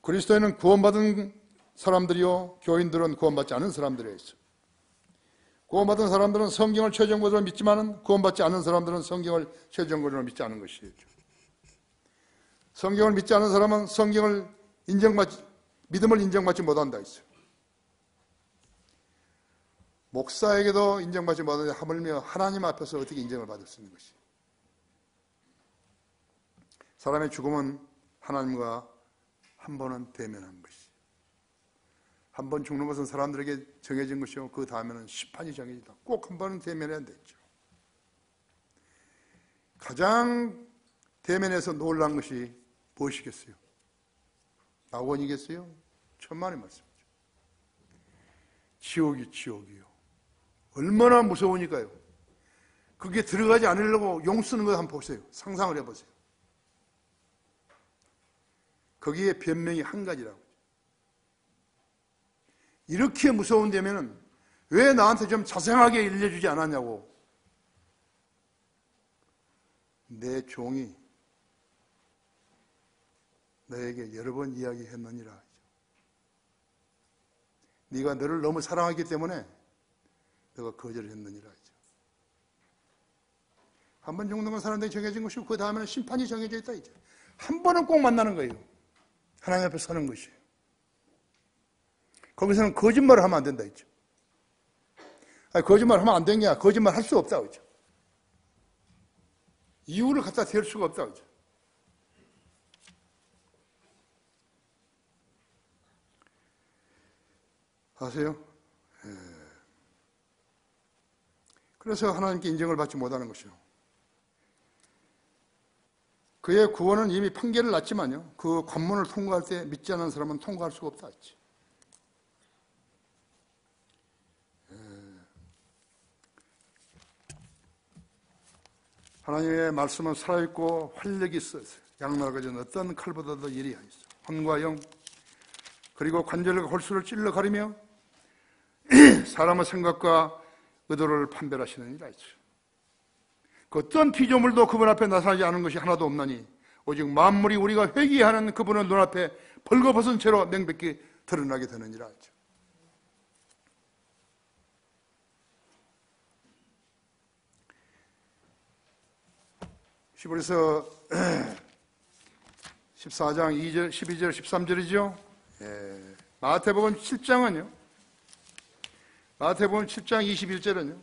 그리스도인은 구원받은 사람들이요 교인들은 구원받지 않은 사람들이에요. 구원받은 사람들은 성경을 최종적으로 믿지만 구원받지 않은 사람들은 성경을 최종적으로 믿지 않은 것이에요. 성경을 믿지 않은 사람은 믿음을 인정받지 못한다 했어요. 목사에게도 인정받지 못하는데 하물며 하나님 앞에서 어떻게 인정을 받을 수 있는 것이에요. 사람의 죽음은 하나님과 한 번은 대면한 것이에요. 한 번 죽는 것은 사람들에게 정해진 것이고 그 다음에는 심판이 정해지다. 꼭 한 번은 대면해야 되죠. 가장 대면에서 놀란 것이 무엇이겠어요? 낙원이겠어요? 천만의 말씀이죠. 지옥이요. 얼마나 무서우니까요. 그게 들어가지 않으려고 용 쓰는 거 한번 보세요. 상상을 해보세요. 거기에 변명이 한 가지라고. 이렇게 무서운 데면은 왜 나한테 좀 자세하게 알려주지 않았냐고. 내 종이 너에게 여러 번 이야기했느니라. 네가 너를 너무 사랑하기 때문에 너가 거절했느니라. 한 번 죽는 건 사람들이 정해진 것이고 그 다음에는 심판이 정해져 있다. 이제 한 번은 꼭 만나는 거예요. 하나님 앞에 서는 것이에요. 거기서는 거짓말을 하면 안 된다 했죠. 거짓말 하면 안 되는 게 거짓말 할 수 없다 그죠. 이유를 갖다 댈 수가 없다 그죠. 아세요? 그래서 하나님께 인정을 받지 못하는 것이요. 그의 구원은 이미 판결을 났지만요. 그 관문을 통과할 때 믿지 않는 사람은 통과할 수가 없다 했지. 하나님의 말씀은 살아있고 활력이 있어요. 양날과 전 어떤 칼보다도 예리하 있어. 혼과 영 그리고 관절과 골수를 찔러 가리며 사람의 생각과 의도를 판별하시느니라 했죠. 그 어떤 피조물도 그분 앞에 나타나지 않은 것이 하나도 없나니 오직 만물이 우리가 회개하는 그분의 눈앞에 벌거벗은 채로 명백히 드러나게 되느니라 했죠. 히브리서 14장 2절, 12절, 13절이죠. 마태복음 7장은요. 마태복음 7장 21절은요.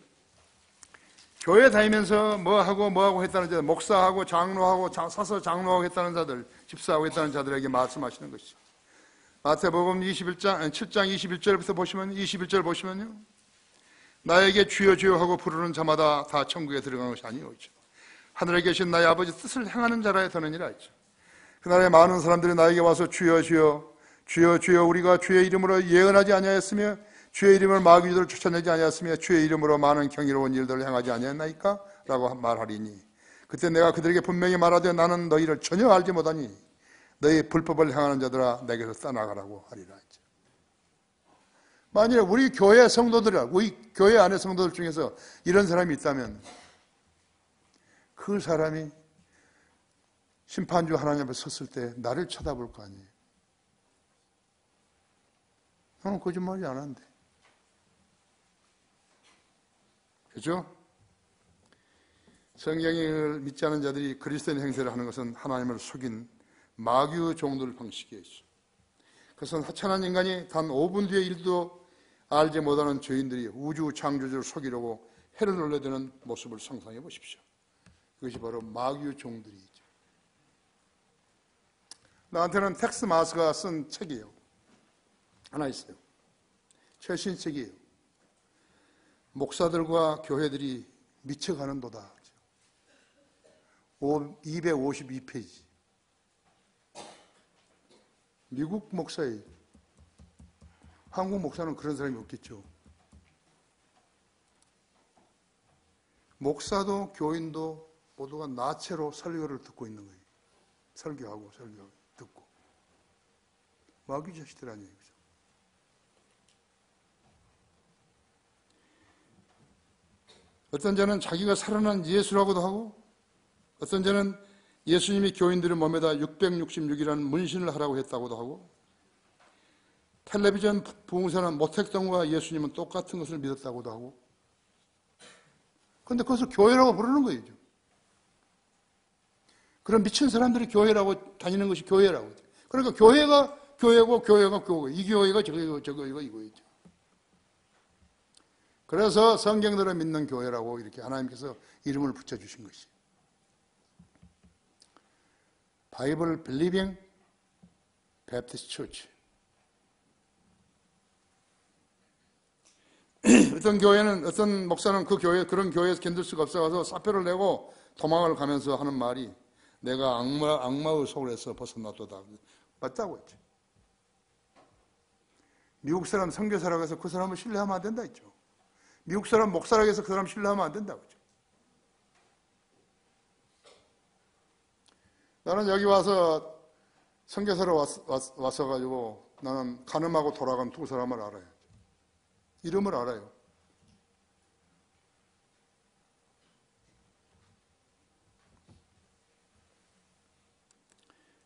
교회 다니면서 뭐하고 했다는 자들, 목사하고 장로하고 사서 장로하고 했다는 자들, 집사하고 했다는 자들에게 말씀하시는 것이죠. 마태복음 7장 21절부터 보시면 21절 보시면요. 나에게 주여 주여 하고 부르는 자마다 다 천국에 들어가는 것이 아니오죠. 하늘에 계신 나의 아버지 뜻을 행하는 자라야 되느니라 했죠. 그날에 많은 사람들이 나에게 와서 주여 주여 주여 주여 우리가 주의 이름으로 예언하지 아니하였으며 주의 이름을 마귀들을 쫓아내지 아니하였으며 주의 이름으로 많은 경이로운 일들을 행하지 아니하였나이까? 라고 말하리니 그때 내가 그들에게 분명히 말하되 나는 너희를 전혀 알지 못하니 너희 불법을 행하는 자들아 내게서 떠나가라고 하리라 했죠. 만일에 우리 교회 성도들이라 우리 교회 안에 성도들 중에서 이런 사람이 있다면 그 사람이 심판주 하나님 앞에 섰을 때 나를 쳐다볼 거 아니에요. 나는 거짓말이 안 한대. 그죠? 성경을 믿지 않은 자들이 그리스도인 행세를 하는 것은 하나님을 속인 마귀의 종들 방식이에요. 그것은 하찮은 인간이 단 5분 뒤의 일도 알지 못하는 죄인들이 우주 창조주를 속이려고 해를 놀려대는 모습을 상상해 보십시오. 그것이 바로 마귀의 종들이죠. 나한테는 텍스 마스가 쓴 책이에요. 하나 있어요. 최신 책이에요. 목사들과 교회들이 미쳐가는도다. 252페이지. 미국 목사예요. 한국 목사는 그런 사람이 없겠죠. 목사도 교인도 모두가 나체로 설교를 듣고 있는 거예요. 설교하고 듣고. 마귀 자식들 아니에요. 어떤 자는 자기가 살아난 예수라고도 하고 어떤 자는 예수님이 교인들의 몸에다 666이라는 문신을 하라고 했다고도 하고 텔레비전 부흥사는 모택동과 예수님은 똑같은 것을 믿었다고도 하고 그런데 그것을 교회라고 부르는 거예요. 그런 미친 사람들이 교회라고 다니는 것이 교회라고. 그러니까 교회가 교회고 교회가 교회. 이 교회가 저거가 이거죠. 그래서 성경대로 믿는 교회라고 이렇게 하나님께서 이름을 붙여주신 것이. 바이블 빌리빙 베프티스트 처치. 어떤 교회는, 어떤 목사는 그런 교회에서 견딜 수가 없어가서 사표를 내고 도망을 가면서 하는 말이 내가 악마의 소굴에서 벗어났도다. 맞다고 했죠. 미국 사람 선교사라고 해서 그 사람을 신뢰하면 안 된다 했죠. 미국 사람 목사라고 해서 그 사람 신뢰하면 안 된다고 했죠. 나는 여기 와서 선교사로 왔어가지고 나는 간음하고 돌아간 두 사람을 알아요. 이름을 알아요.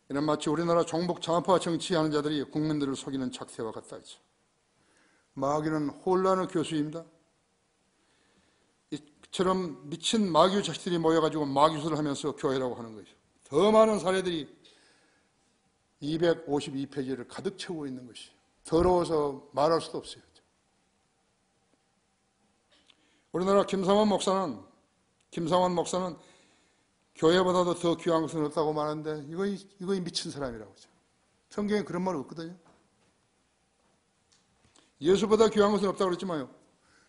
이는 마치 우리나라 종북 좌파 정치하는 자들이 국민들을 속이는 작태와 같다 했죠. 마귀는 혼란의 교수입니다. 이처럼 미친 마귀 자식들이 모여가지고 마귀술을 하면서 교회라고 하는 것이죠. 더 많은 사례들이 252페이지를 가득 채우고 있는 것이 더러워서 말할 수도 없어요. 우리나라 김상원 목사는 교회보다도 더 귀한 것은 없다고 말하는데 이거 미친 사람이라고 하죠. 성경에 그런 말 없거든요. 예수보다 귀한 것은 없다고 그랬지만요.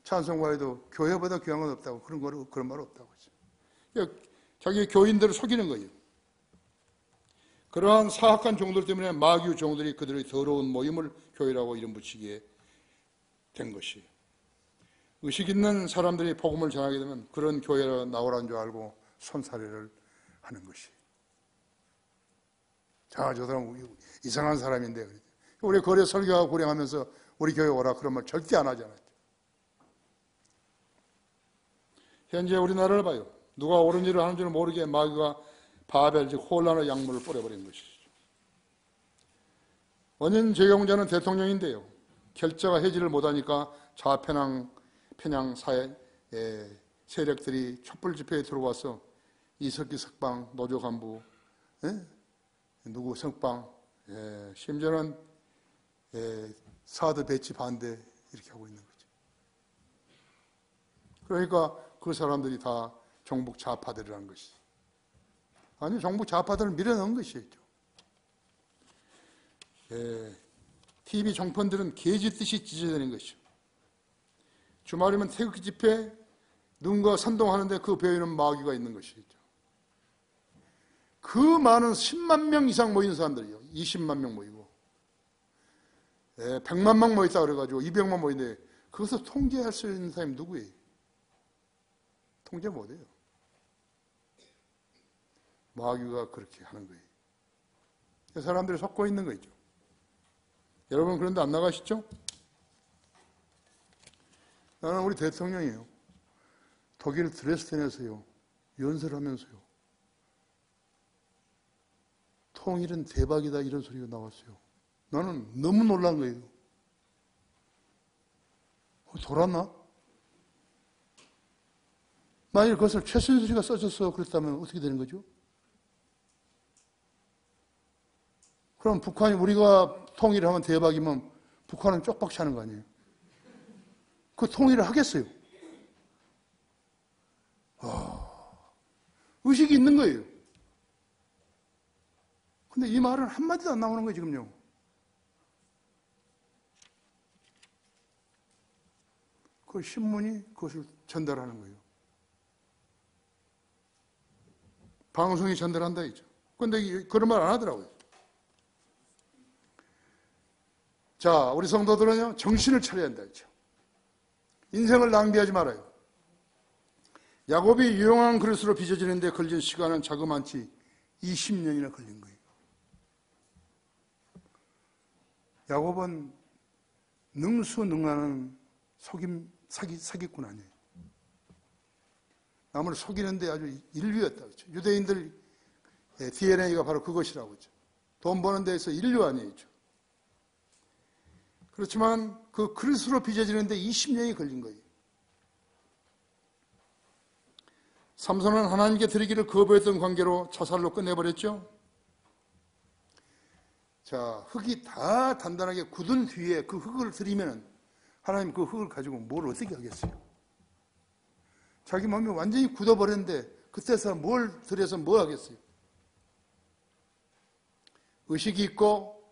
찬송가에도 교회보다 귀한 건 없다고 그런 말 없다고 하죠. 자기 교인들을 속이는 거예요. 그러한 사악한 종들 때문에 마귀 종들이 그들의 더러운 모임을 교회라고 이름 붙이게 된 것이에요. 의식 있는 사람들이 복음을 전하게 되면 그런 교회로 나오라는 줄 알고 손사래를 하는 것이. 자, 저 사람 이상한 사람인데. 우리 거리에 설교하고 구령하면서 우리 교회 오라 그런 말 절대 안 하잖아요. 현재 우리나라를 봐요. 누가 옳은 일을 하는 줄 모르게 마귀가 바벨, 즉 혼란의 약물을 뿌려버린 것이죠. 원인 제공자는 대통령인데요. 결자가 해지를 못하니까 편향 사회 세력들이 촛불 집회에 들어와서 이석기 석방, 노조 간부, 누구 석방, 심지어는 사드 배치 반대 이렇게 하고 있는 거죠. 그러니까 그 사람들이 다 종북 좌파들이라는 것이죠. 아니, 종북 좌파들을 밀어넣은 것이죠. TV 종편들은 개짓듯이 찢어내는 것이죠. 주말이면 태극기 집회, 누군가 선동하는데 그 배에는 마귀가 있는 것이죠. 그 많은 10만 명 이상 모인 사람들이요. 20만 명 모이고 100만 명 모였다 그래가지고 200만 모이는데 그것을 통제할 수 있는 사람이 누구예요? 통제 못해요. 마귀가 그렇게 하는 거예요. 사람들이 속고 있는 거죠. 여러분 그런데 안 나가시죠? 나는 우리 대통령이에요. 독일 드레스덴에서요. 연설하면서요. 통일은 대박이다 이런 소리가 나왔어요. 나는 너무 놀란 거예요. 돌았나? 만일 그것을 최순실이가 써줬어 그랬다면 어떻게 되는 거죠? 그럼 북한이 우리가 통일을 하면 대박이면 북한은 쪽박치 하는 거 아니에요? 그 통일을 하겠어요? 의식이 있는 거예요. 근데 이 말은 한마디도 안 나오는 거예요, 지금요. 그 신문이 그것을 전달하는 거예요. 방송이 전달한다 했죠. 그런데 그런 말 안 하더라고요. 자, 우리 성도들은요, 정신을 차려야 한다 했죠. 인생을 낭비하지 말아요. 야곱이 유용한 그릇으로 빚어지는데 걸린 시간은 자그만치 20년이나 걸린 거예요. 야곱은 능수능란한 사기꾼 아니에요. 남을 속이는데 아주 인류였다. 그렇죠? 유대인들 DNA가 바로 그것이라고 그러죠. 돈 버는 데에서 인류 아니죠. 그렇지만 그 그릇으로 빚어지는데 20년이 걸린 거예요. 삼손은 하나님께 드리기를 거부했던 관계로 자살로 끝내버렸죠. 자, 흙이 다 단단하게 굳은 뒤에 그 흙을 드리면 하나님 그 흙을 가지고 뭘 어떻게 하겠어요? 자기 몸이 완전히 굳어버렸는데 그때서 뭘 드려서 뭐 하겠어요? 의식이 있고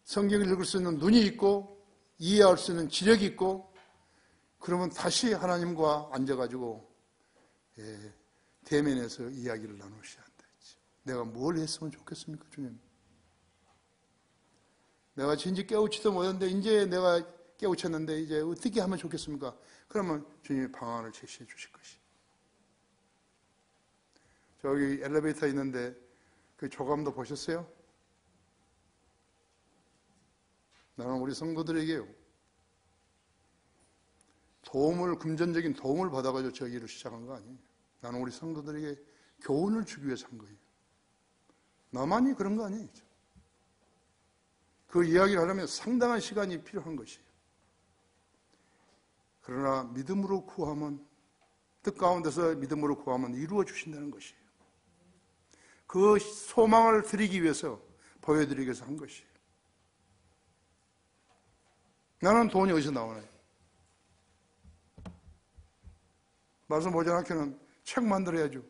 성경을 읽을 수 있는 눈이 있고 이해할 수 있는 지력이 있고 그러면 다시 하나님과 앉아가지고 대면에서 이야기를 나누셔야 한다. 내가 뭘 했으면 좋겠습니까, 주님? 내가 진지 깨우치도 못했는데 이제 내가 깨우쳤는데 이제 어떻게 하면 좋겠습니까? 그러면 주님이 방안을 제시해 주실 것이. 저기 엘리베이터 있는데 그 조감도 보셨어요? 나는 우리 성도들에게요, 금전적인 도움을 받아가지고 저 일을 시작한 거 아니에요. 나는 우리 성도들에게 교훈을 주기 위해서 한 거예요. 나만이 그런 거 아니에요. 그 이야기를 하려면 상당한 시간이 필요한 것이에요. 그러나 믿음으로 구하면, 뜻 가운데서 믿음으로 구하면 이루어 주신다는 것이에요. 그 소망을 드리기 위해서, 보여드리기 위해서 한 것이에요. 나는 돈이 어디서 나오나요? 말씀 모자라게는 책 만들어야죠.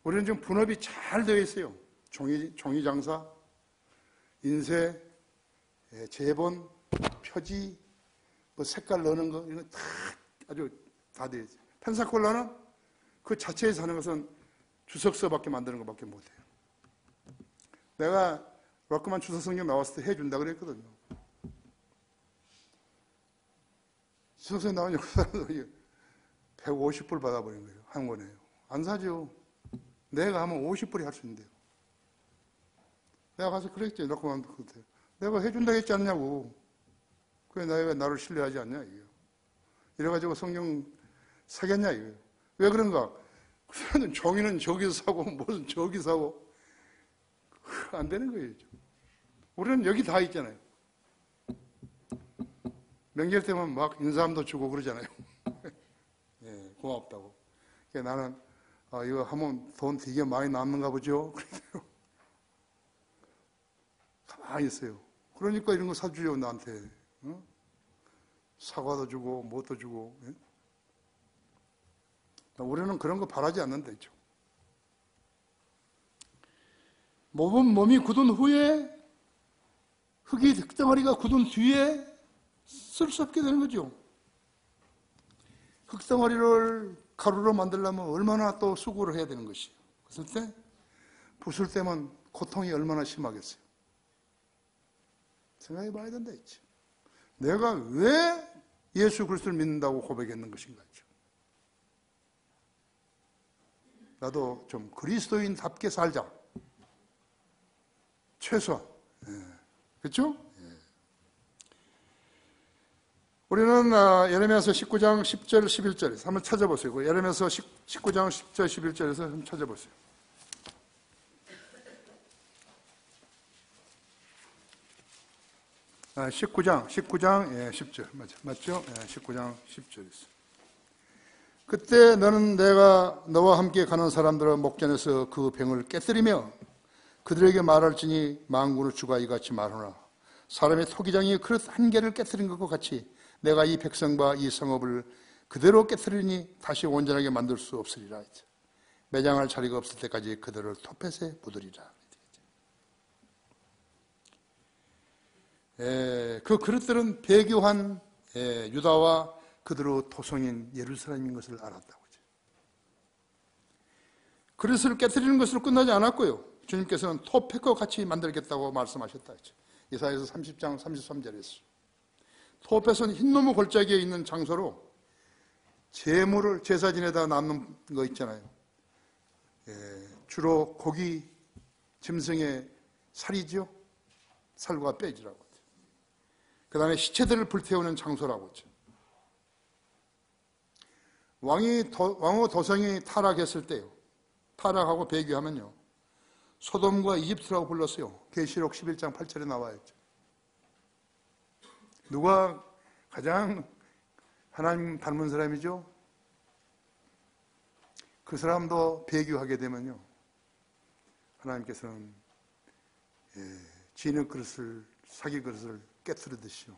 우리는 지금 분업이 잘 되어 있어요. 종이 장사, 인쇄, 제본, 표지, 뭐 색깔 넣는 거, 이거 다 아주 다 되어 있어요. 펜사콜라는 그 자체에서 하는 것은 주석서밖에 만드는 것밖에 못해요. 내가 락크만 주석성경 나왔을 때 해준다 그랬거든요. 주석서에 나오니까 그 사람들이 150불 받아버린 거예요. 한 권에요. 안 사죠. 내가 하면 50불이 할 수 있는데요. 내가 가서 그랬지. 락크만 그때. 내가 해준다 했지 않냐고. 그래 내가 나를 신뢰하지 않냐 이게요. 이래가지고 성경 사겠냐 이거예요. 왜 그런가? 그 사람은 종이는 저기서 사고 무슨 저기 사고 안 되는 거예요. 우리는 여기 다 있잖아요. 명절 때만 막 인사함도 주고 그러잖아요. 예, 고맙다고. 그러니까 나는 이거 하면 돈 되게 많이 남는가 보죠. 그래서 가만히 있어요. 그러니까 이런 거 사주죠 나한테. 어? 사과도 주고 뭣도 주고. 예? 우리는 그런 거 바라지 않는다 했죠. 몸이 굳은 후에 흙덩어리가 굳은 뒤에 쓸 수 없게 되는 거죠. 흙덩어리를 가루로 만들려면 얼마나 또 수고를 해야 되는 것이에요. 그랬을 때 부술 때면 고통이 얼마나 심하겠어요. 생각해 봐야 된다 했죠. 내가 왜 예수 그리스도를 믿는다고 고백했는 것인가 했죠. 나도 좀 그리스도인답게 살자. 최소한. 그렇죠? 우리는 예레미야서 19장 10절 11절에서 한번 찾아보세요. 예레미야서 19장 10절 11절에서 한번 찾아보세요. 아, 19장 10절 맞죠? 19장 10절에서 그때 너는 내가 너와 함께 가는 사람들의 목전에서 그 병을 깨뜨리며 그들에게 말할지니 만군의 주가 이같이 말하노라. 사람의 토기장이 그릇 한 개를 깨뜨린 것과 같이 내가 이 백성과 이 성읍을 그대로 깨뜨리니 다시 온전하게 만들 수 없으리라. 매장할 자리가 없을 때까지 그들을 토펫에 묻으리라. 그 그릇들은 배교한 유다와 그대로 토성인 예루살렘인 것을 알았다고 하죠. 그릇을 깨뜨리는 것으로 끝나지 않았고요. 주님께서는 토펫과 같이 만들겠다고 말씀하셨다 했죠. 이사야서 30장 33절에서 토펫은 흰나무 골짜기에 있는 장소로 제물을 제사 지내다 남는 거 있잖아요. 주로 고기 짐승의 살이죠. 살과 뼈지라고 하죠. 그 다음에 시체들을 불태우는 장소라고 하죠. 왕후 도성이 타락했을 때요. 타락하고 배교하면요. 소돔과 이집트라고 불렀어요. 계시록 11장 8절에 나와 있죠. 누가 가장 하나님 닮은 사람이죠? 그 사람도 배교하게 되면요, 하나님께서는 진흙 그릇을, 사기 그릇을 깨트리듯이요,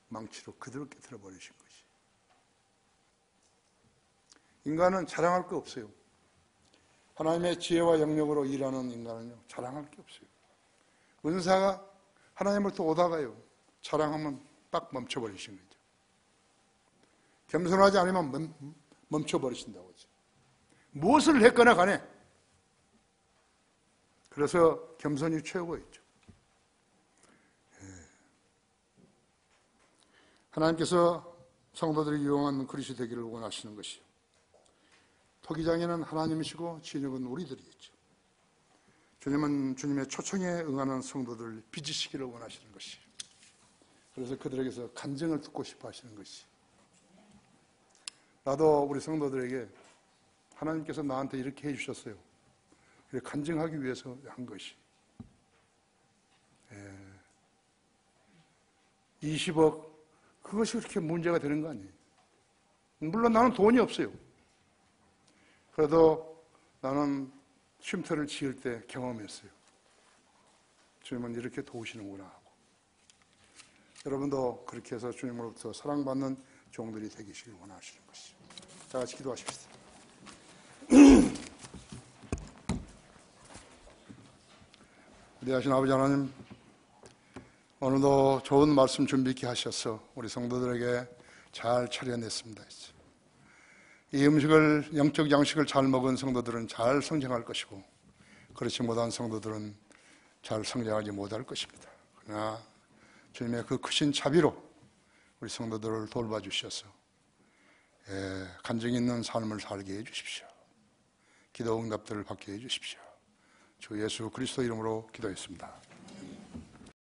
망치로 그대로 깨트려 버리신 것이. 인간은 자랑할 거 없어요. 하나님의 지혜와 영역으로 일하는 인간은요, 자랑할 게 없어요. 은사가 하나님으로부터 오다가요, 자랑하면 딱 멈춰버리신 거죠. 겸손하지 않으면 멈춰버리신다고 하죠. 무엇을 했거나 간에. 그래서 겸손이 최고였죠. 하나님께서 성도들이 유용한 그릇이 되기를 원하시는 것이요, 토기장에는 하나님이시고 진흙은 우리들이었죠. 주님은 주님의 초청에 응하는 성도들을 빚으시기를 원하시는 것이요, 그래서 그들에게서 간증을 듣고 싶어 하시는 것이. 나도 우리 성도들에게 하나님께서 나한테 이렇게 해주셨어요, 이렇게 간증하기 위해서 한 것이. 20억, 그것이 그렇게 문제가 되는 거 아니에요. 물론 나는 돈이 없어요. 그래도 나는 쉼터를 지을 때 경험했어요. 주님은 이렇게 도우시는구나 하고. 여러분도 그렇게 해서 주님으로부터 사랑받는 종들이 되기를 원하시는 것이죠. 다 같이 기도하십시다. 위대하신 아버지 하나님, 오늘도 좋은 말씀 준비케 하셔서 우리 성도들에게 잘 차려냈습니다. 이 음식을, 영적 양식을 잘 먹은 성도들은 잘 성장할 것이고, 그렇지 못한 성도들은 잘 성장하지 못할 것입니다. 그러나 주님의 그 크신 자비로 우리 성도들을 돌봐주셔서 간증 있는 삶을 살게 해주십시오. 기도 응답들을 받게 해주십시오. 주 예수 그리스도 이름으로 기도했습니다.